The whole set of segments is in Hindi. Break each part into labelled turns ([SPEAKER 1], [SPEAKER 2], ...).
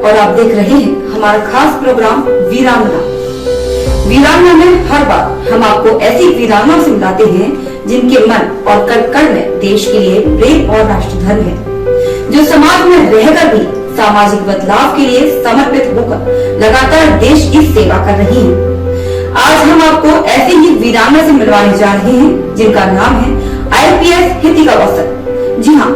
[SPEAKER 1] और आप देख रहे हैं हमारा खास प्रोग्राम वीरांगना। वीरांगना में हर बार हम आपको ऐसी वीरांगना से मिलाते हैं जिनके मन और कण में देश के लिए प्रेम और राष्ट्र धर्म है, जो समाज में रहकर भी सामाजिक बदलाव के लिए समर्पित होकर लगातार देश की सेवा कर रही हैं। आज हम आपको ऐसे ही वीरांगना से मिलवाने जा रहे हैं जिनका नाम है IPS हितिका वासल। जी हाँ,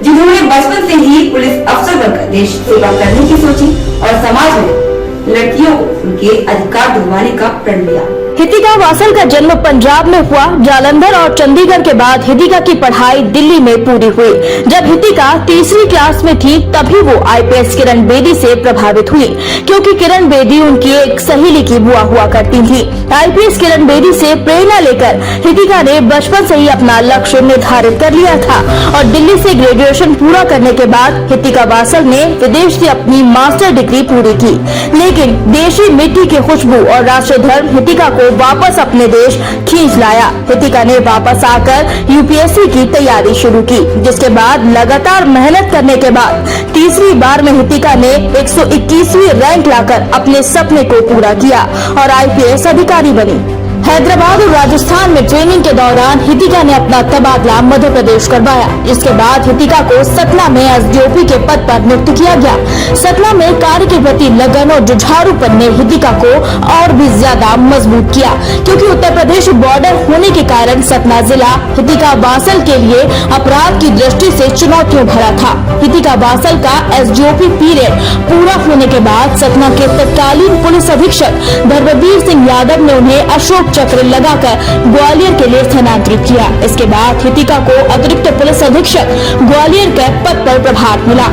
[SPEAKER 1] जिन्होंने बचपन से ही पुलिस अफसर बनकर देश सेवा करने की सोची और समाज में लड़कियों को उनके अधिकार दिलवाने का प्रण लिया।
[SPEAKER 2] हितिका वासल का जन्म पंजाब में हुआ। जालंधर और चंडीगढ़ के बाद हितिका की पढ़ाई दिल्ली में पूरी हुई। जब हितिका तीसरी क्लास में थी तभी वो IPS किरण बेदी से प्रभावित हुई, क्योंकि किरण बेदी उनकी एक सहेली की बुआ हुआ करती थी। IPS किरण बेदी से प्रेरणा लेकर हितिका ने बचपन से ही अपना लक्ष्य निर्धारित कर लिया था और दिल्ली से ग्रेजुएशन पूरा करने के बाद हितिका वासल ने विदेश से अपनी मास्टर डिग्री पूरी की। लेकिन देशी मिट्टी की खुशबू और राष्ट्र धर्म हितिका को वापस अपने देश खींच लाया। हितिका ने वापस आकर UPSC की तैयारी शुरू की, जिसके बाद लगातार मेहनत करने के बाद तीसरी बार में हितिका ने 121वीं रैंक लाकर अपने सपने को पूरा किया और IPS अधिकारी बनी। हैदराबाद और राजस्थान में ट्रेनिंग के दौरान हितिका ने अपना तबादला मध्य प्रदेश करवाया। इसके बाद हितिका को सतना में SDOP के पद पर नियुक्त किया गया। सतना में कार्य के प्रति लगन और जुझारूपन ने हितिका को और भी ज्यादा मजबूत किया, क्योंकि उत्तर प्रदेश बॉर्डर होने के कारण सतना जिला हितिका वासल के लिए अपराध की दृष्टि से चुनौतियों भरा था। हितिका वासल का SDOP पीरियड पूरा होने के बाद सतना के तत्कालीन पुलिस अधीक्षक धर्मवीर सिंह यादव ने उन्हें अशोक चक्र लगाकर ग्वालियर के लिए स्थानांतरित किया। इसके बाद हितिका को अतिरिक्त पुलिस अधीक्षक ग्वालियर के पद पर प्रभार मिला।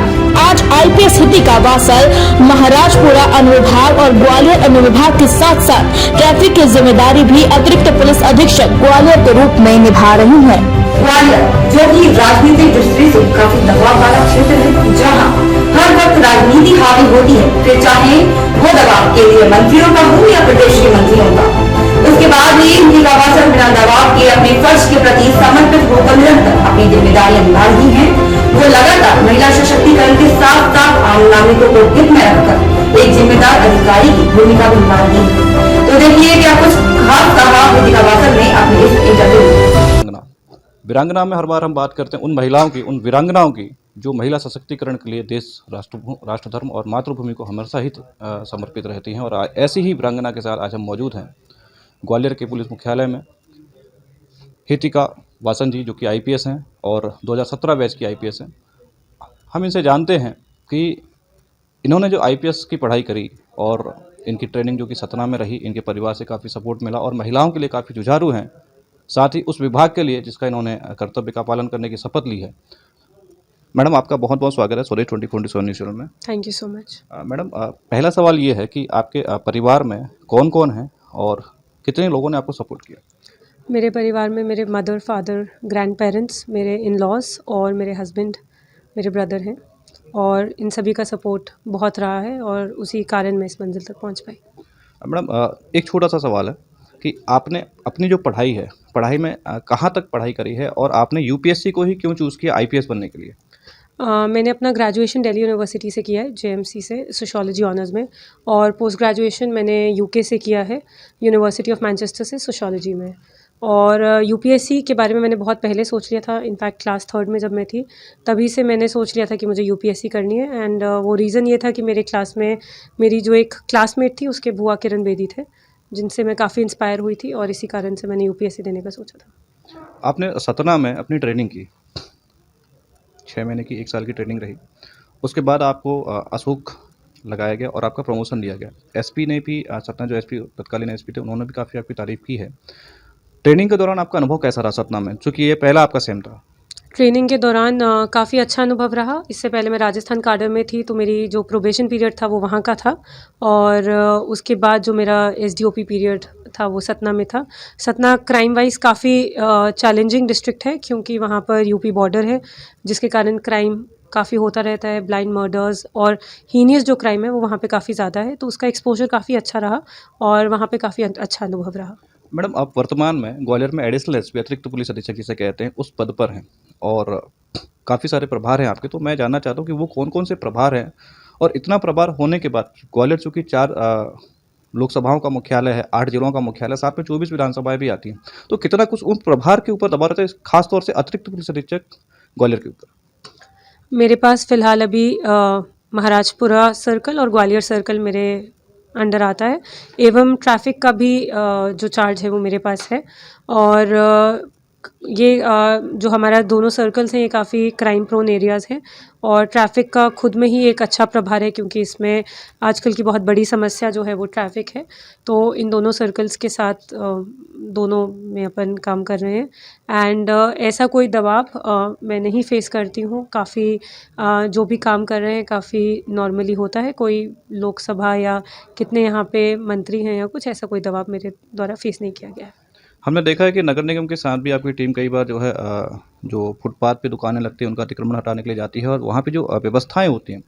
[SPEAKER 2] आज IPS हितिका वासल महाराजपुरा अनुविभाग और ग्वालियर अनुविभाग के साथ साथ ट्रैफिक की जिम्मेदारी भी अतिरिक्त पुलिस अधीक्षक ग्वालियर के रूप में निभा रही है।
[SPEAKER 1] ग्वालियर जो कि राजनीतिक दृष्टि से काफी दबाव वाला क्षेत्र है, जहाँ हर वक्त राजनीति हावी होती है, फिर चाहे वो दबाव के लिए मंत्रियों का हो या प्रदेश के मंत्रियों का। उसके बाद भी हितिका वासल बिना दबाव के अपने फर्ज के प्रति समर्पित होकर निरंतर अपनी जिम्मेदारियां निभा रही हैं। वो लगातार महिला सशक्तिकरण के साथ साथ आम नागरिकों को हित में रखकर एक जिम्मेदार अधिकारी की भूमिका भी निभा रही है। तो देखिए क्या कुछ खास कहा हितिका वासल ने अपने इस इंटरव्यू में।
[SPEAKER 3] वीरांगना में हर बार हम बात करते हैं उन महिलाओं की, उन वीरांगनाओं की जो महिला सशक्तिकरण के लिए देश, राष्ट्र धर्म और मातृभूमि को हमेशा ही समर्पित रहती हैं। और ऐसी ही वीरांगना के साथ आज हम मौजूद हैं ग्वालियर के पुलिस मुख्यालय में। हितिका वासल जी जो कि IPS हैं और 2017 बैच की IPS हैं। हम इनसे जानते हैं कि इन्होंने जो IPS की पढ़ाई करी और इनकी ट्रेनिंग जो कि सतना में रही, इनके परिवार से काफ़ी सपोर्ट मिला और महिलाओं के लिए काफ़ी जुझारू हैं, साथ ही उस विभाग के लिए जिसका इन्होंने कर्तव्य का पालन करने की शपथ ली है। मैडम आपका बहुत बहुत स्वागत है स्वदेश 24/7 न्यूज़ चैनल में।
[SPEAKER 4] Thank you so much.
[SPEAKER 3] Madam पहला सवाल ये है कि आपके परिवार में कौन कौन है और कितने लोगों ने आपको सपोर्ट किया?
[SPEAKER 4] मेरे परिवार में मेरे मदर, फादर, ग्रैंड पेरेंट्स, मेरे इन-लॉज और मेरे हस्बैंड, मेरे ब्रदर हैं और इन सभी का सपोर्ट बहुत रहा है और उसी कारण मैं इस मंजिल तक पहुंच पाई।
[SPEAKER 3] मैडम एक छोटा सा सवाल है कि आपने अपनी जो पढ़ाई है, पढ़ाई में कहाँ तक पढ़ाई करी है और आपने UPSC को ही क्यों चूज़ किया IPS बनने के लिए?
[SPEAKER 4] मैंने अपना ग्रेजुएशन दिल्ली यूनिवर्सिटी से किया है, JMC से सोशियोलॉजी ऑनर्स में, और पोस्ट ग्रेजुएशन मैंने UK से किया है, यूनिवर्सिटी ऑफ मैनचेस्टर से सोशियोलॉजी में। और UPSC के बारे में मैंने बहुत पहले सोच लिया था। इनफैक्ट क्लास 3rd में जब मैं थी तभी से मैंने सोच लिया था कि मुझे UPSC करनी है। एंड वो रीज़न ये था कि मेरे क्लास में मेरी जो एक क्लासमेट थी उसके बुआ किरण बेदी थे, जिनसे मैं काफ़ी इंस्पायर हुई थी और इसी कारण से मैंने UPSC देने का सोचा था।
[SPEAKER 3] आपने सतना में अपनी ट्रेनिंग की, 6 महीने की, 1 साल की ट्रेनिंग रही। उसके बाद आपको अशोक लगाया गया और आपका प्रमोशन दिया गया। SP ने भी, सतना जो SP तत्कालीन SP थे, उन्होंने भी काफ़ी आपकी तारीफ़ की है। ट्रेनिंग के दौरान आपका अनुभव कैसा रहा सतना में, चूँकि ये पहला आपका सेम था?
[SPEAKER 4] ट्रेनिंग के दौरान काफ़ी अच्छा अनुभव रहा। इससे पहले मैं राजस्थान काडर में थी तो मेरी जो प्रोबेशन पीरियड था वो वहाँ का था, और उसके बाद जो मेरा SDOP पीरियड था वो सतना में था। सतना क्राइम वाइज काफ़ी चैलेंजिंग डिस्ट्रिक्ट है, क्योंकि वहाँ पर UP बॉर्डर है, जिसके कारण क्राइम काफ़ी होता रहता है। ब्लाइंड मर्डर्स और हीनियस जो क्राइम है वो वहाँ पे काफ़ी ज़्यादा है, तो उसका एक्सपोजर काफ़ी अच्छा रहा और वहाँ पे काफ़ी अच्छा अनुभव रहा।
[SPEAKER 3] मैडम आप वर्तमान में ग्वालियर में एडिशनल SP अतिरिक्त पुलिस अधीक्षक जिसे कहते हैं उस पद पर हैं और काफ़ी सारे प्रभार हैं आपके, तो मैं जानना चाहता हूँ कि वो कौन कौन से प्रभार हैं और इतना प्रभार होने के बाद ग्वालियर चूँकि 4 लोकसभाओं का मुख्यालय है, 8 जिलों का मुख्यालय, साथ में 24 विधानसभाएं भी आती हैं, तो कितना कुछ उन प्रभार के ऊपर दबाव रहता है, खासतौर से अतिरिक्त पुलिस अधीक्षक ग्वालियर के ऊपर?
[SPEAKER 4] मेरे पास फ़िलहाल अभी महाराजपुरा सर्कल और ग्वालियर सर्कल मेरे अंडर आता है, एवं ट्रैफ़िक का भी जो चार्ज है वो मेरे पास है। और ये जो हमारा दोनों सर्कल्स हैं ये काफ़ी क्राइम प्रोन एरियाज़ हैं, और ट्रैफ़िक का खुद में ही एक अच्छा प्रभार है, क्योंकि इसमें आजकल की बहुत बड़ी समस्या जो है वो ट्रैफ़िक है। तो इन दोनों सर्कल्स के साथ दोनों में अपन काम कर रहे हैं। एंड ऐसा कोई दबाव मैं नहीं फ़ेस करती हूँ। काफ़ी जो भी काम कर रहे हैं काफ़ी नॉर्मली होता है। कोई लोकसभा या कितने यहाँ पे मंत्री हैं या कुछ ऐसा कोई दबाव मेरे द्वारा फ़ेस नहीं किया गया है।
[SPEAKER 3] हमने देखा है कि नगर निगम के साथ भी आपकी टीम कई बार जो है जो फुटपाथ पे दुकानें लगती हैं उनका अतिक्रमण हटाने के लिए जाती है, और वहाँ पे जो व्यवस्थाएं होती हैं,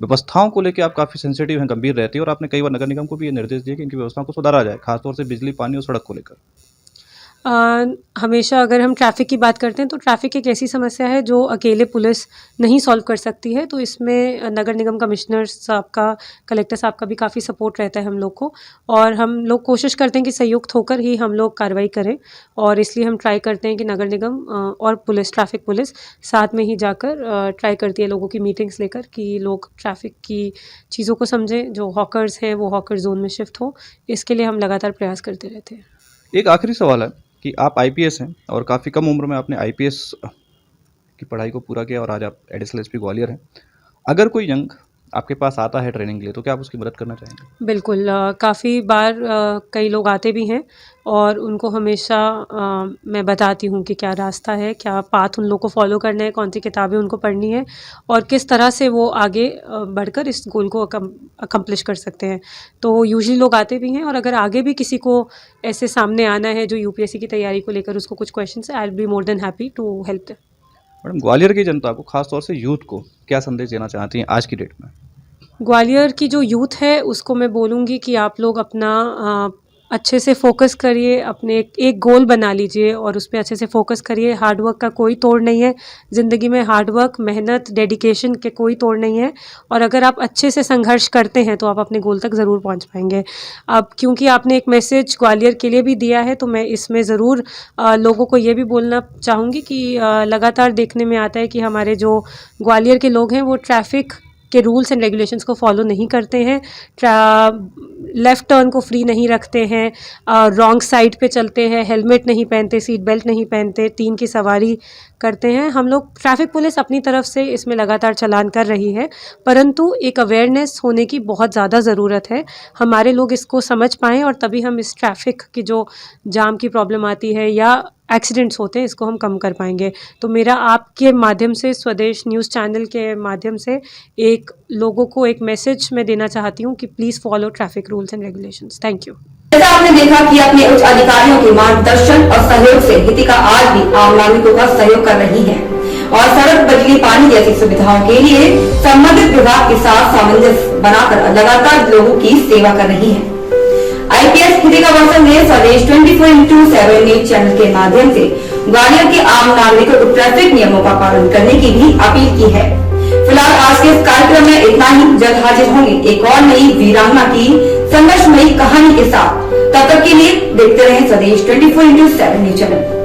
[SPEAKER 3] व्यवस्थाओं को लेके आप काफ़ी सेंसिटिव हैं, गंभीर रहती है, और आपने कई बार नगर निगम को भी ये निर्देश दिए कि इनकी व्यवस्थाओं को सुधारा जाए, खासतौर से बिजली, पानी और सड़क को लेकर।
[SPEAKER 4] हमेशा अगर हम ट्रैफ़िक की बात करते हैं तो ट्रैफ़िक एक ऐसी समस्या है जो अकेले पुलिस नहीं सॉल्व कर सकती है। तो इसमें नगर निगम कमिश्नर साहब का, कलेक्टर साहब का भी काफ़ी सपोर्ट रहता है हम लोग को, और हम लोग कोशिश करते हैं कि संयुक्त होकर ही हम लोग कार्रवाई करें। और इसलिए हम ट्राई करते हैं कि नगर निगम और पुलिस, ट्रैफ़िक पुलिस साथ में ही जाकर ट्राई करती है लोगों की मीटिंग्स लेकर, कि लोग ट्रैफ़िक की चीज़ों को समझें, जो हॉकर्स हैं वो हॉकर जोन में शिफ्ट हो। इसके लिए हम लगातार प्रयास करते रहते हैं।
[SPEAKER 3] एक आखिरी सवाल है कि आप आईपीएस हैं और काफ़ी कम उम्र में आपने आईपीएस की पढ़ाई को पूरा किया, और आज आप एडिशनल एसपी ग्वालियर हैं। अगर कोई यंग आपके पास आता है ट्रेनिंग के लिए, तो क्या आप उसकी मदद करना चाहेंगे?
[SPEAKER 4] बिल्कुल, काफ़ी बार कई लोग आते भी हैं, और उनको हमेशा मैं बताती हूँ कि क्या रास्ता है, क्या पाथ उन लोग को फॉलो करना है, कौन सी किताबें उनको पढ़नी है, और किस तरह से वो आगे बढ़कर इस गोल को अकम्प्लिश कर सकते हैं। तो यूजुअली लोग आते भी हैं, और अगर आगे भी किसी को ऐसे सामने आना है जो यूपीएससी की तैयारी को लेकर उसको कुछ क्वेश्चन है, I will be more than happy to help them.
[SPEAKER 3] Madam, Gwalior की जनता को, खासतौर से यूथ को, क्या संदेश देना चाहती हैं आज की डेट में?
[SPEAKER 4] ग्वालियर की जो यूथ है उसको मैं बोलूँगी कि आप लोग अपना अच्छे से फोकस करिए, अपने एक गोल बना लीजिए और उस पे अच्छे से फोकस करिए। हार्ड वर्क का कोई तोड़ नहीं है ज़िंदगी में, हार्ड वर्क, मेहनत, डेडिकेशन के कोई तोड़ नहीं है, और अगर आप अच्छे से संघर्ष करते हैं तो आप अपने गोल तक ज़रूर पहुंच पाएंगे। अब क्योंकि आपने एक मैसेज ग्वालियर के लिए भी दिया है, तो मैं इसमें ज़रूर लोगों को ये भी बोलना चाहूँगी कि लगातार देखने में आता है कि हमारे जो ग्वालियर के लोग हैं वो ट्रैफ़िक के रूल्स एंड रेगुलेशंस को फॉलो नहीं करते हैं, लेफ़्ट टर्न को फ्री नहीं रखते हैं, रॉन्ग साइड पे चलते हैं, हेलमेट नहीं पहनते, सीट बेल्ट नहीं पहनते, 3 की सवारी करते हैं। हम लोग ट्रैफ़िक पुलिस अपनी तरफ से इसमें लगातार चालान कर रही है, परंतु एक अवेयरनेस होने की बहुत ज़्यादा ज़रूरत है। हमारे लोग इसको समझ पाएँ, और तभी हम इस ट्रैफ़िक की जो जाम की प्रॉब्लम आती है या एक्सीडेंट्स होते हैं इसको हम कम कर पाएंगे। तो मेरा आपके माध्यम से, स्वदेश न्यूज़ चैनल के माध्यम से एक लोगों को एक मैसेज मैं देना चाहती हूँ कि please follow traffic rules and regulations. Thank you.
[SPEAKER 1] जैसा आपने देखा कि अपने उच्च अधिकारियों के मार्गदर्शन और सहयोग से हितिका आज भी आम नागरिकों का सहयोग कर रही है, और सड़क, बिजली, पानी जैसी सुविधाओं के लिए संबंधित विभाग के साथ सामंजस्य बनाकर लगातार लोगों की सेवा कर रही है। आईपीएस हितिका वासन ने स्वदेश 24x7 न्यूज चैनल के माध्यम से ग्वालियर के आम नागरिकों को ट्रैफिक नियमों का पालन करने की भी अपील की है। फिलहाल आज के इस कार्यक्रम में इतना ही। जल्द हाजिर होंगे एक और नई वीरांगना की संघर्षमयी कहानी के साथ। तब तक के लिए देखते रहें स्वदेश 24x7 न्यूज चैनल।